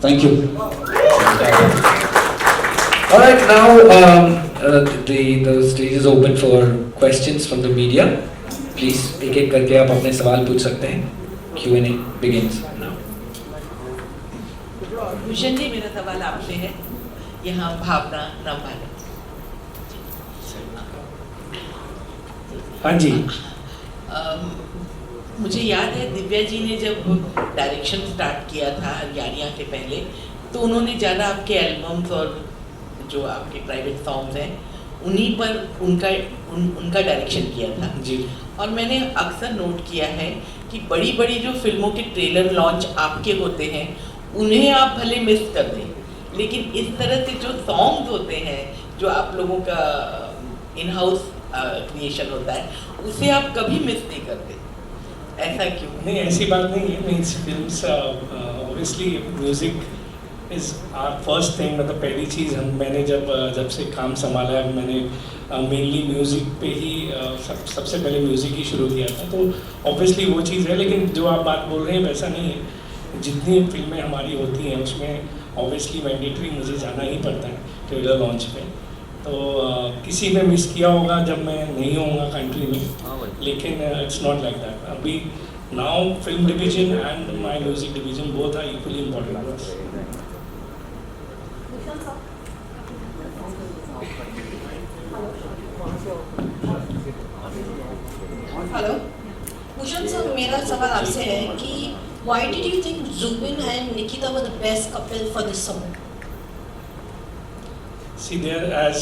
Thank you. All right, now the stage is open for questions from the media. Please एक करके आप अपने सवाल पूछ सकते हैं. Q&A begins now. Bhushan ji, मेरा सवाल आपसे है. यहाँ भावना रामपाल. हाँ जी. मुझे याद है दिव्या जी ने जब डायरेक्शन स्टार्ट किया था यारियाँ के पहले, तो उन्होंने ज़्यादा आपके एल्बम्स और जो आपके प्राइवेट सॉन्ग्स हैं उन्हीं पर उनका डायरेक्शन किया था जी. और मैंने अक्सर नोट किया है कि बड़ी बड़ी जो फिल्मों के ट्रेलर लॉन्च आपके होते हैं उन्हें आप भले मिस कर दें, लेकिन इस तरह से जो सॉन्ग्स होते हैं जो आप लोगों का इन हाउस क्रिएशन होता है उसे आप कभी मिस नहीं करते. ऐसा क्यों? नहीं, ऐसी बात नहीं है. Means films obviously music is our first thing. मतलब पहली चीज़ मैंने जब से काम संभाला है मैंने मेनली म्यूज़िक पे ही सबसे पहले म्यूज़िक ही शुरू किया था. तो ऑब्वियसली वो चीज़ है, लेकिन जो आप बात बोल रहे हैं वैसा नहीं है. जितनी फिल्में हमारी होती हैं उसमें ऑब्वियसली मैंडेटरी मुझे जाना ही पड़ता है ट्रेलर लॉन्च पे. तो किसी ने मिस किया होगा जब मैं नहीं होऊंगा कंट्री में, लेकिन इट्स नॉट लाइक दैट. अभी now film division and my music division both are equally important. Hello Bhushan sir, मेरा सवाल आपसे है कि why did you think Zubin and Nikita were the best couple for this song? See there, as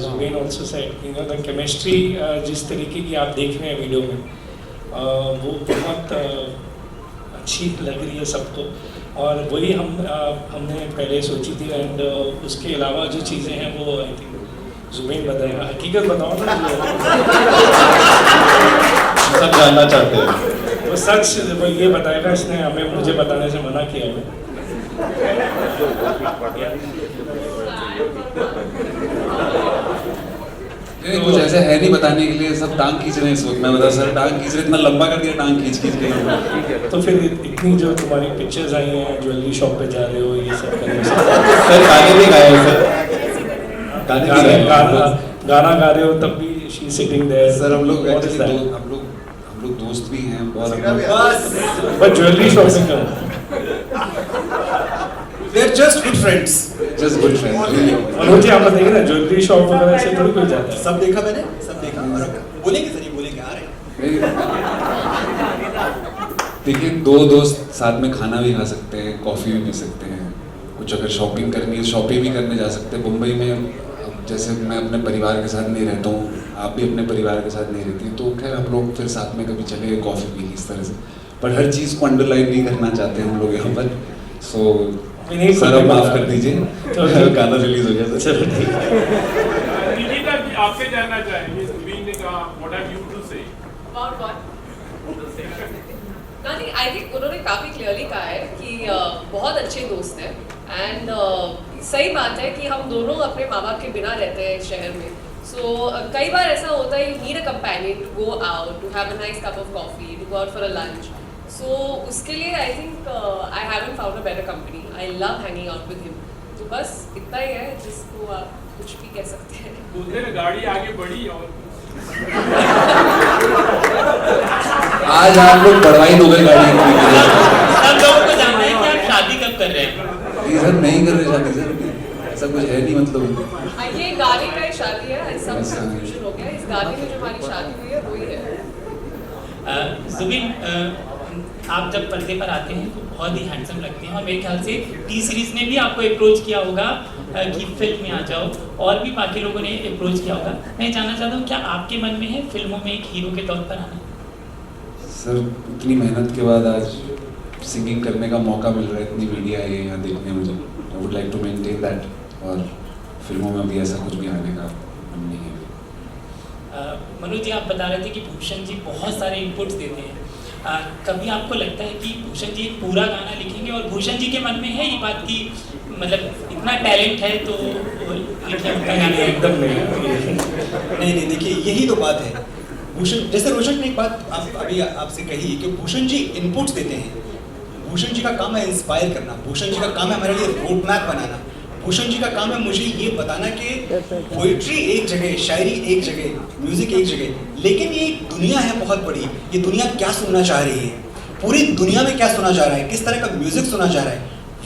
Zubin also said, you know, the chemistry जिस तरीके की आप देख रहे हैं वीडियो में वो बहुत अच्छी लग रही है सबको, और वही हमने पहले सोची थी. एंड उसके अलावा जो चीज़ें हैं वो आई थिंक जुबैन बताएगा. हकीकत बताओ ना. सब जानना चाहते हैं. वो सच वो ये बताएगा. इसने हमें मुझे बताने से मना किया है. नहीं, कुछ ऐसे है नहीं बताने के लिए. सब टांग खींच रहे हैं इस वक्त. मैं बता सर, टांग खींच रहे, इतना लंबा कर दिया टांग खींच के. तो फिर इतनी जो तुम्हारी पिक्चर्स आई हैं, ज्वेलरी शॉप पे जा रहे हो, ये सब करने से सर गाने भी गाए हो सर. गाना गा रहे हो तब भी शी सिटिंग देयर. सर हम लोग एक्चुअली हम लोग दोस्त भी हैं और बस ज्वेलरी शॉपिंग करो. They're just good friends. Just good friends. Manoj ji आप बताइए ना, ज्वेलरी शॉप वगैरह से थोड़ी कोई जाता है. सब देखा मैंने, सब देखा. और बोलेंगे सर, ये बोलेंगे आ रहे हैं. देखिए, दो दोस्त साथ में खाना भी खा सकते हैं, कॉफ़ी भी पी सकते हैं. कुछ अगर शॉपिंग करनी है शॉपिंग भी करने जा सकते हैं. मुंबई में जैसे मैं अपने परिवार के साथ नहीं रहता हूँ, आप भी अपने परिवार के साथ नहीं रहती हैं, तो खैर हम लोग फिर साथ में कभी चले गए कॉफ़ी पी इस तरह से. पर हर चीज़ को अंडरलाइन नहीं करना चाहते हम लोग यहाँ पर. सो सर अब माफ़ कर दीजिए. गाना रिलीज हो गया. चलो ठीक है. निकिता जी आपसे जानना चाहेंगे, जुबीन ने कहा what have you to say about what? नहीं, आई थिंक उन्होंने काफ़ी क्लियरली कहा है कि बहुत अच्छे दोस्त हैं. एंड सही बात है कि हम दोनों अपने माँ बाप के बिना रहते हैं शहर में. सो कई बार ऐसा होता है, you need a companion to go out, to have a nice cup of coffee, to go out for a lunch. So उसके लिए I think I haven't found a better company. I love hanging out with him. तो बस इतना ही है जिसको आप कुछ भी कह सकते हैं. बोलते हैं गाड़ी आगे बढ़ी और आज आप लोग बढ़वाई दोगे गाड़ी. सब लोगों को जानना है कि आप शादी कब कर रहे हैं. ये सर नहीं कर रहे शादी सर. ऐसा कुछ है नहीं. मतलब ये गाने का ही शादी है. सब कंफ्यूजन हो गया. इस गाने में जो हमारी शादी हुई है वही है. जुबिन, आप जब पर्दे पर आते हैं तो बहुत ही हैंडसम लगते हैं, और मेरे ख्याल से टी सीरीज़ ने भी आपको अप्रोच किया होगा कि फिल्म में आ जाओ, और भी बाकी लोगों ने अप्रोच किया होगा. मैं जानना चाहता हूँ, क्या आपके मन में है फिल्मों में एक हीरो के तौर पर आना? सर इतनी मेहनत के बाद आज सिंगिंग करने का मौका मिल रहा है, इतनी मीडिया है यहाँ देखने. मुझे I would like to maintain that, और फिल्मों में अभी ऐसा कुछ भी आने का मन नहीं है. मनोज जी, आप बता रहे थे कि भूषण जी बहुत सारे इनपुट्स देते हैं. कभी आपको लगता है कि भूषण जी एक पूरा गाना लिखेंगे, और भूषण जी के मन में है ये बात कि मतलब इतना टैलेंट है तो लिखे उनका गाना? एकदम नहीं, देखिए यही तो बात है. भूषण, जैसे रोशक ने एक बात अभी आपसे कही कि भूषण जी इनपुट्स देते हैं, भूषण जी का काम है इंस्पायर करना, भूषण जी का काम है हमारे लिए रोड मैप बनाना, भूषण जी का काम है मुझे ये बताना कि पोइट्री एक जगह, शायरी एक जगह, म्यूजिक एक जगह, लेकिन ये एक दुनिया है बहुत बड़ी, ये दुनिया क्या सुनना चाह रही है, पूरी दुनिया में क्या सुना जा रहा है, किस तरह का म्यूजिक सुना जा रहा है,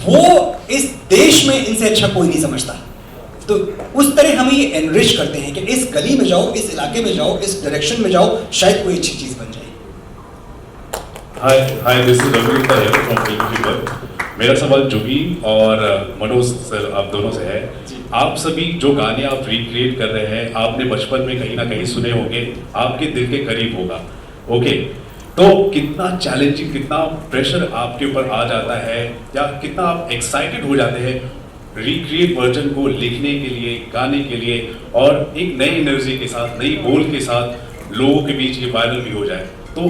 वो इस देश में इनसे अच्छा कोई नहीं समझता। तो उस तरह हम ये एनरिच करते हैं कि इस गली में जाओ, इस इलाके में जाओ, इस डायरेक्शन में जाओ, शायद कोई अच्छी चीज बन जाए। हाय दिस इज रघुवीर फ्रॉम फिल्म फीवर। मेरा सवाल जुबी और मनोज सर आप दोनों से है। आप सभी जो गाने आप रिक्रिएट कर रहे हैं आपने बचपन में कहीं ना कहीं सुने होंगे, आपके दिल के करीब होगा, ओके? तो कितना चैलेंजिंग, कितना प्रेशर आपके ऊपर आ जाता है या कितना आप एक्साइटेड हो जाते हैं रिक्रिएट वर्जन को लिखने के लिए, गाने के लिए, और एक नई एनर्जी के साथ, नई बोल के साथ लोगों के बीच ये वायरल भी हो जाए, तो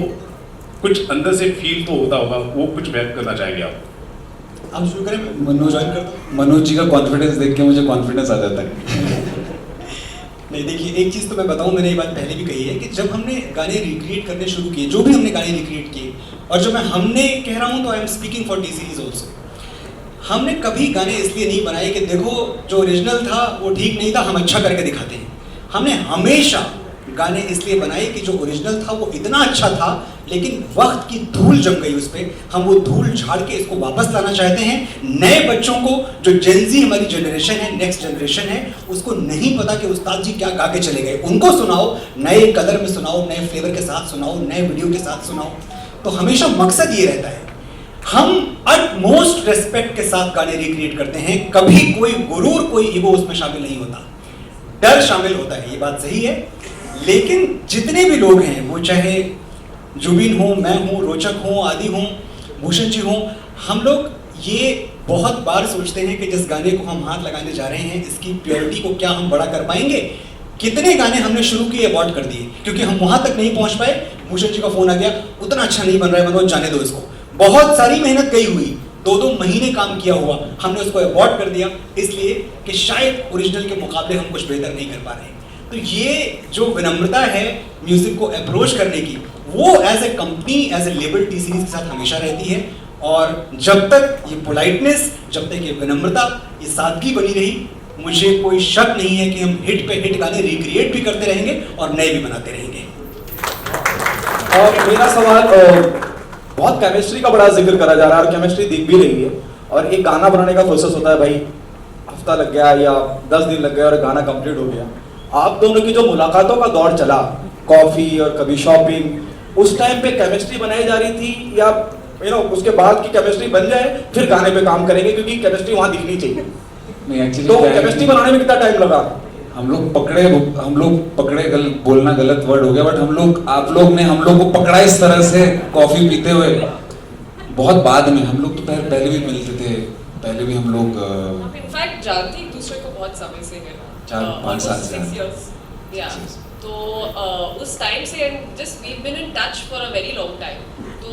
कुछ अंदर से फील तो होता होगा, वो कुछ व्यक्त करना चाहेंगे आप? हम शुरू करें? मनोज जी का कॉन्फिडेंस देख के मुझे कॉन्फिडेंस आ जाता है। नहीं देखिए, एक चीज़ तो मैं बताऊं, मैंने ये बात पहले भी कही है कि जब हमने गाने रिक्रिएट करने शुरू किए, जो भी हमने गाने रिक्रिएट किए, और जब मैं हमने कह रहा हूं तो I am speaking for T series also, हमने कभी गाने इसलिए नहीं बनाए कि देखो जो ओरिजिनल था वो ठीक नहीं था, हम अच्छा करके दिखाते हैं। हमने हमेशा गाने इसलिए बनाए कि जो ओरिजिनल था वो इतना अच्छा था, लेकिन वक्त की धूल जम गई उस पर, हम वो धूल झाड़ के इसको वापस लाना चाहते हैं। नए बच्चों को, जो जेनजी हमारी जनरेशन है, नेक्स्ट जनरेशन है, उसको नहीं पता कि उस्ताद जी क्या गा के चले गए, उनको सुनाओ, नए कलर में सुनाओ, नए फ्लेवर के साथ सुनाओ, नए वीडियो के साथ सुनाओ। तो हमेशा मकसद ये रहता है, हम अटमोस्ट रेस्पेक्ट के साथ गाने रिक्रिएट करते हैं, कभी कोई गुरूर, कोई ईगो उसमें शामिल नहीं होता, डर शामिल होता है, ये बात सही है। लेकिन जितने भी लोग हैं, वो चाहे जुबिन हो, मैं हूँ, रोचक हूँ, आदि हूँ, भूषण जी हूँ, हम लोग ये बहुत बार सोचते हैं कि जिस गाने को हम हाथ लगाने जा रहे हैं, इसकी प्योरिटी को क्या हम बड़ा कर पाएंगे। कितने गाने हमने शुरू किए, अबॉर्ट कर दिए, क्योंकि हम वहाँ तक नहीं पहुँच पाए। भूषण जी का फ़ोन आ गया, उतना अच्छा नहीं बन रहा है मनोज, जाने दो इसको। बहुत सारी मेहनत गई हुई, 2-2 महीने काम किया हुआ, हमने उसको अबॉर्ट कर दिया, इसलिए कि शायद ओरिजिनल के मुकाबले हम कुछ बेहतर नहीं कर पा रहे हैं। तो ये जो विनम्रता है म्यूजिक को अप्रोच करने की, वो as a company, as a label T Series के साथ हमेशा रहती है। और जब तक ये पोलाइटनेस, जब तक ये विनम्रता, ये सादगी बनी रही, मुझे कोई शक नहीं है कि हम हिट पे हिट गाने रिक्रिएट भी करते रहेंगे और नए भी बनाते रहेंगे। और मेरा सवाल, बहुत केमिस्ट्री का बड़ा जिक्र करा जा रहा है और केमिस्ट्री दिख भी रही है, और एक गाना बनाने का प्रोसेस होता है भाई, हफ्ता लग गया या 10 दिन लग गए और गाना कंप्लीट हो गया। आप दोनों की जो मुलाकातों का दौर चला, कॉफ़ी और कभी शॉपिंग, उस टाइम पे केमिस्ट्री बनाई जा रही थी, या उसके बाद की केमिस्ट्री बन जाए फिर गाने पे काम करेंगे, क्योंकि केमिस्ट्री वहाँ दिखनी चाहिए? नहीं, एक्चुअली तो केमिस्ट्री बनाने में कितना टाइम लगा? हम लोग पकड़े बोलना गलत वर्ड हो गया, बट आप लोग ने हम लोग को पकड़ा इस तरह से कॉफी पीते हुए बहुत बाद में। हम लोग तो पहले भी मिलते थे, पहले भी हम लोग इनफैक्ट जानते एक दूसरे को बहुत समय से है, 4-5 साल से। 6 years, yeah. तो उस टाइम से just we been in touch for a very long time. तो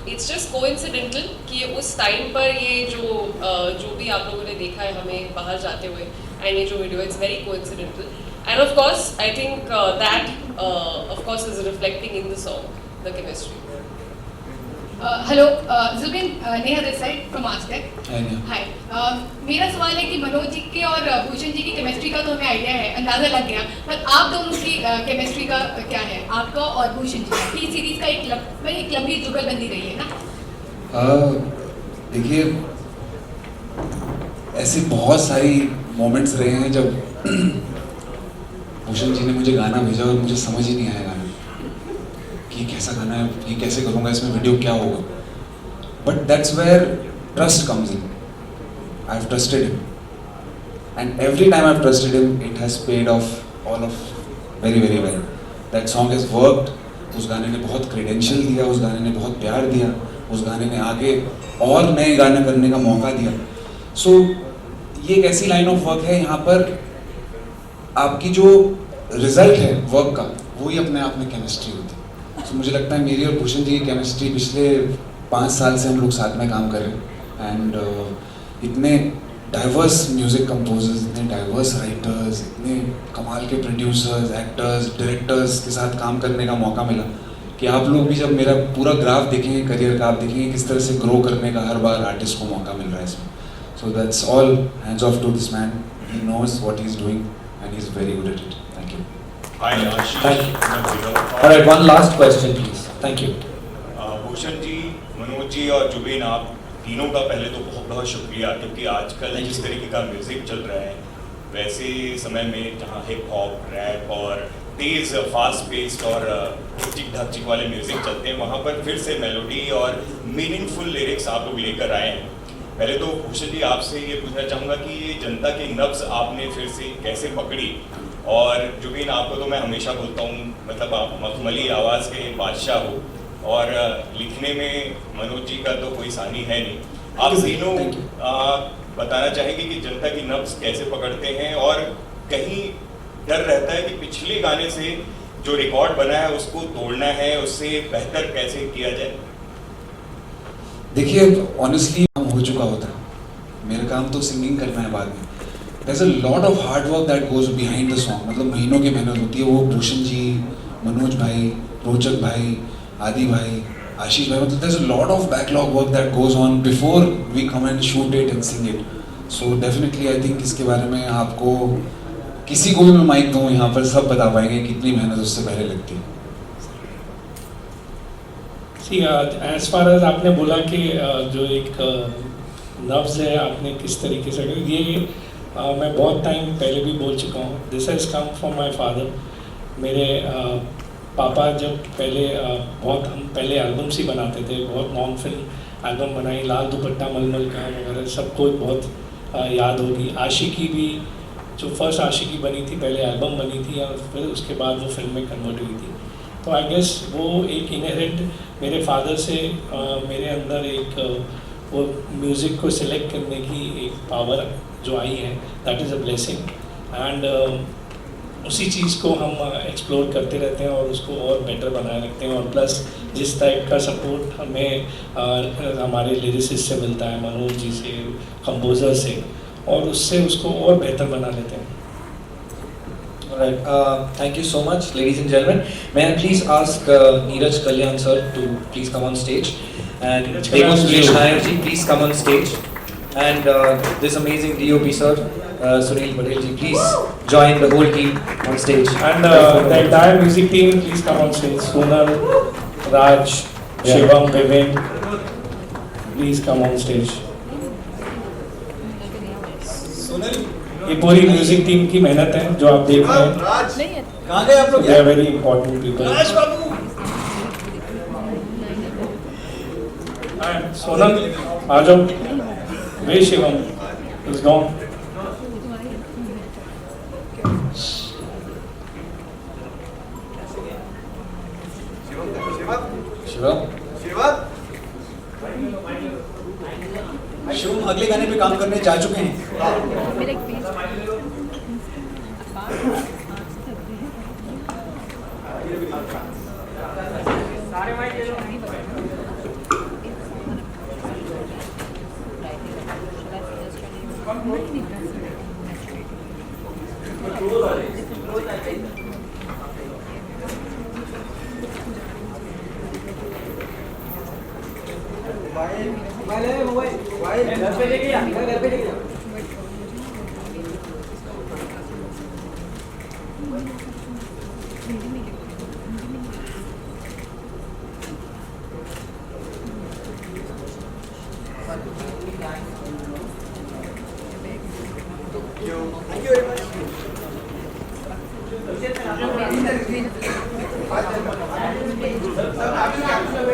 इट्स जस्ट कोइंसिडेंटल कि उस टाइम पर ये जो भी आप लोगों ने देखा है हमें बाहर जाते हुए, एंड ये जो video, it's very coincidental, and of course I think that of course is reflecting in the song, the chemistry. Hello Zubeen, Neha this side from आस्टेक। हाय, मेरा सवाल है कि मनोज जी के और भूषण जी की केमिस्ट्री का तो हमें आइडिया है, अंदाजा लग गया, पर आप दोनों की केमिस्ट्री का क्या है, आपका और भूषण जी का? टी सीरीज का एक लंबी जुगलबंदी रही है ना? देखिए, ऐसे बहुत सारी मोमेंट्स रहे हैं जब भूषण जी ने मुझे गाना भेजा और मुझे समझ ही नहीं आया गाना कि कैसा गाना है, ये कैसे करूँगा, इसमें वीडियो क्या होगा। But that's where trust comes in. I have trusted him, and every time I have trusted him, it has paid off all of very very well. That song has worked. उस गाने ने बहुत credential दिया, उस गाने ने बहुत प्यार दिया, उस गाने ने आगे और नए गाने करने का मौका दिया। सो ये एक ऐसी लाइन ऑफ वर्क है, यहाँ पर आपकी जो रिजल्ट है वर्क का, वही अपने आप में केमिस्ट्री होती है। तो मुझे लगता है मेरी और भूषण जी की केमिस्ट्री पिछले 5 साल से हम लोग साथ में काम कर रहे हैं, एंड इतने डाइवर्स म्यूज़िक कंपोजर्स, इतने डाइवर्स राइटर्स, इतने कमाल के प्रोड्यूसर्स, एक्टर्स, डायरेक्टर्स के साथ काम करने का मौका मिला कि आप लोग भी जब मेरा पूरा ग्राफ देखेंगे, करियर का, आप देखेंगे किस तरह से ग्रो करने का हर बार आर्टिस्ट को मौका मिल रहा है इसमें. So that's all hands off to this man. He knows what he is doing and he is very good at it. Thank you. Thank you. All right, one last question, please. Thank you. Bhushan ji, Manoj ji और जुबीन, आप तीनों का पहले तो बहुत बहुत शुक्रिया, क्योंकि आजकल जिस तरीके का म्यूज़िक चल रहा है, वैसे समय में जहाँ हिप हॉप, रैप और तेज़ फास्ट पेस्ड और चिक ढक वाले म्यूज़िक चलते हैं, वहाँ पर फिर से मेलोडी और मीनिंगफुल लिरिक्स आप लोग लेकर आए हैं. पहले तो भूषण जी आपसे ये पूछना चाहूँगा कि ये जनता की नब्ज़ आपने फिर से कैसे पकड़ी. और जुबीन, आपको तो मैं हमेशा बोलता हूँ, मतलब आप मखमली आवाज़ के बादशाह हो, और लिखने में मनोज जी का तो कोई सानी है नहीं. आप तीनों बताना चाहेंगे कि जनता की नब्ज़ कैसे पकड़ते हैं, और कहीं डर रहता है कि पिछले गाने से जो रिकॉर्ड बना है उसको तोड़ना है, उससे बेहतर कैसे किया जाए? देखिए, ऑनेस्टली काम हो चुका होता है. मेरा काम तो सिंगिंग करना है बाद में. There's a lot of hard work that goes behind the song. मतलब महीनों की मेहनत होती है. वो भूषण जी, मनोज भाई, रोचक भाई, आदि भाई, आशीष भाई, मतलब there's a lot of backlog work that goes on before we come and shoot it and sing it. So definitely I think इसके बारे में आपको किसी को भी मैं माइक दूँ यहाँ पर, सब बता पाएंगे कितनी मेहनत उससे पहले लगती है. See, as far as आपने बोला कि जो एक नब्ज़ है, आपने किस तरीके से ये मैं बहुत टाइम पहले भी बोल चुका हूँ. This has come from my father. मेरे पापा जब पहले हम पहले एल्बम्स ही बनाते थे, बहुत नॉन फिल्म एल्बम बनाई, लाल दुपट्टा मलमल का वगैरह, सबको बहुत याद होगी. आशिकी भी, जो फर्स्ट आशिकी बनी थी, पहले एल्बम बनी थी और फिर उसके बाद वो फिल्म में कन्वर्ट हुई थी. तो आई गेस वो एक इनहेरेंट मेरे फादर से मेरे अंदर एक वो म्यूज़िक को सिलेक्ट करने की एक पावर जो आई है, that is a blessing. And उसी चीज़ को हम एक्सप्लोर करते रहते हैं और उसको और बेटर बनाए रखते हैं. और प्लस जिस टाइप का सपोर्ट हमें हमारे लिरिसिस्ट से मिलता है, मनोज जी से, कंपोज़र से, और उससे उसको और बेहतर बना लेते हैं. Alright, thank you so much, ladies and gentlemen. May I please ask Neeraj Kalyan sir to please come on stage, and Devo Suresh Nair ji, please come on stage, and this amazing DOP sir, Sunil Patel ji, please join the whole team on stage. And the entire music team, please come on stage. Sonal, Raj, Shivam, Vivin, please come on stage. Sonal, ये पूरी music team की मेहनत है जो आप देख रहे हैं. कहाँ गए आप लोग? They are very important people. Raj Babu. And Sonal, आ जाओ. Where is Shivam? He's gone. Shivam अगले गाने पे काम करने जा चुके हैं. Thank you very much.